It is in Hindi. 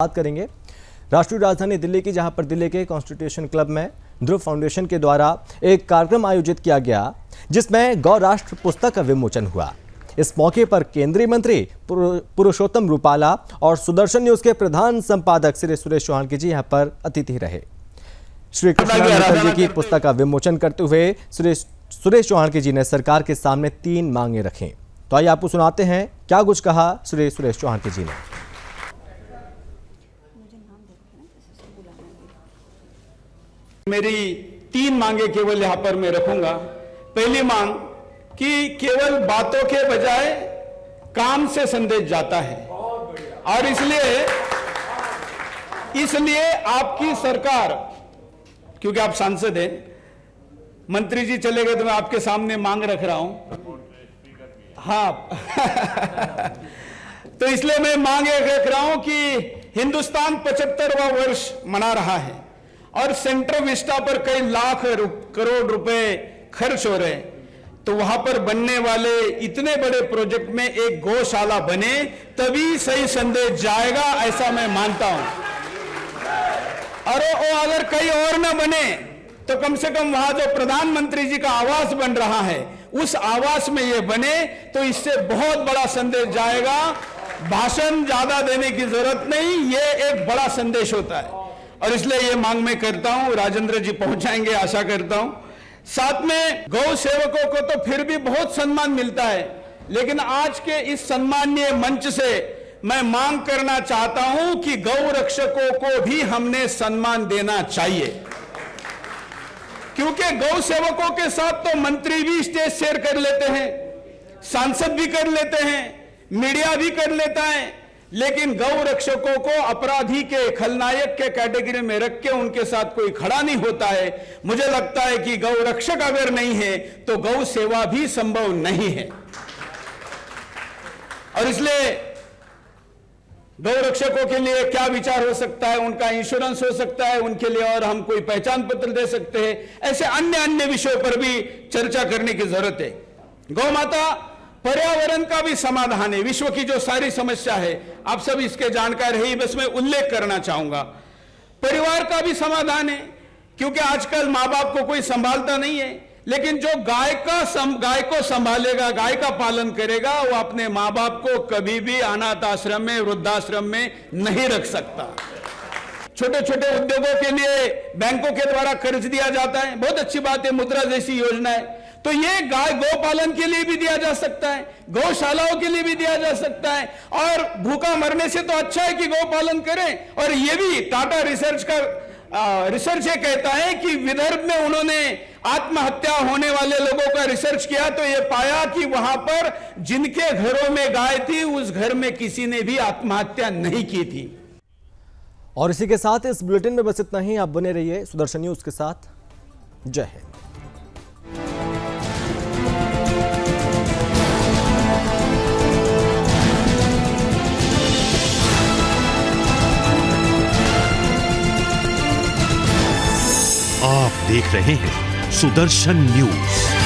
बात करेंगे राष्ट्रीय राजधानी दिल्ली की, जहां पर दिल्ली के कॉन्स्टिट्यूशन क्लब में ध्रुव फाउंडेशन के द्वारा एक कार्यक्रम आयोजित किया गया जिसमें गौ राष्ट्र पुस्तक का विमोचन हुआ। इस मौके पर केंद्रीय मंत्री पुरुषोत्तम रूपाला और सुदर्शन न्यूज के प्रधान संपादक श्री सुरेश चौहान जी यहां पर अतिथि रहे। श्री कृष्ण जी की पुस्तक का विमोचन करते हुए सुरेश चौहान जी ने सरकार के सामने 3 मांगे रखें। तो आइए आपको सुनाते हैं क्या कुछ कहा श्री सुरेश चौहान जी ने। मेरी 3 मांगे केवल यहां पर मैं रखूंगा। पहली मांग कि केवल बातों के बजाय काम से संदेश जाता है, और इसलिए आपकी सरकार, क्योंकि आप सांसद हैं, मंत्री जी चले गए तो मैं आपके सामने मांग रख रहा हूं। हाँ तो इसलिए मैं मांग रख रहा हूं कि हिंदुस्तान 75वां वर्ष मना रहा है और सेंट्रल विस्टा पर कई लाख करोड़ रुपए खर्च हो रहे हैं, तो वहां पर बनने वाले इतने बड़े प्रोजेक्ट में एक गौशाला बने तभी सही संदेश जाएगा, ऐसा मैं मानता हूं। और अगर कहीं और न बने तो कम से कम वहां जो प्रधानमंत्री जी का आवास बन रहा है उस आवास में ये बने तो इससे बहुत बड़ा संदेश जाएगा। भाषण ज्यादा देने की जरूरत नहीं, ये एक बड़ा संदेश होता है और इसलिए ये मांग मैं करता हूं। राजेंद्र जी पहुंचाएंगे आशा करता हूं। साथ में गौ सेवकों को तो फिर भी बहुत सम्मान मिलता है, लेकिन आज के इस सम्मानीय मंच से मैं मांग करना चाहता हूं कि गौ रक्षकों को भी हमने सम्मान देना चाहिए, क्योंकि गौ सेवकों के साथ तो मंत्री भी स्टेज शेयर कर लेते हैं, सांसद भी कर लेते हैं, मीडिया भी कर लेता है, लेकिन गौ रक्षकों को अपराधी के, खलनायक के कैटेगरी में रख के उनके साथ कोई खड़ा नहीं होता है। मुझे लगता है कि गौ रक्षक अगर नहीं है तो गौ सेवा भी संभव नहीं है, और इसलिए गौ रक्षकों के लिए क्या विचार हो सकता है, उनका इंश्योरेंस हो सकता है उनके लिए, और हम कोई पहचान पत्र दे सकते हैं। ऐसे अन्य विषयों पर भी चर्चा करने की जरूरत है। गौ माता पर्यावरण का भी समाधान है, विश्व की जो सारी समस्या है आप सब इसके जानकार है, बस मैं उल्लेख करना चाहूंगा। परिवार का भी समाधान है, क्योंकि आजकल माँ बाप को कोई संभालता नहीं है, लेकिन जो गाय को संभालेगा, गाय का पालन करेगा, वो अपने माँ बाप को कभी भी अनाथ आश्रम में, वृद्धाश्रम में नहीं रख सकता। छोटे छोटे उद्योगों के लिए बैंकों के द्वारा कर्ज दिया जाता है, बहुत अच्छी बात है, मुद्रा जैसी योजना है, तो ये गौ पालन के लिए भी दिया जा सकता है, गौशालाओं के लिए भी दिया जा सकता है, और भूखा मरने से तो अच्छा है कि गौ पालन करें। और ये भी टाटा रिसर्च ये कहता है कि विदर्भ में उन्होंने आत्महत्या होने वाले लोगों का रिसर्च किया तो ये पाया कि वहां पर जिनके घरों में गाय थी उस घर में किसी ने भी आत्महत्या नहीं की थी। और इसी के साथ इस बुलेटिन में बस इतना ही। आप बने रहिए सुदर्शन न्यूज के साथ। जय हिंद। आप देख रहे हैं सुदर्शन न्यूज।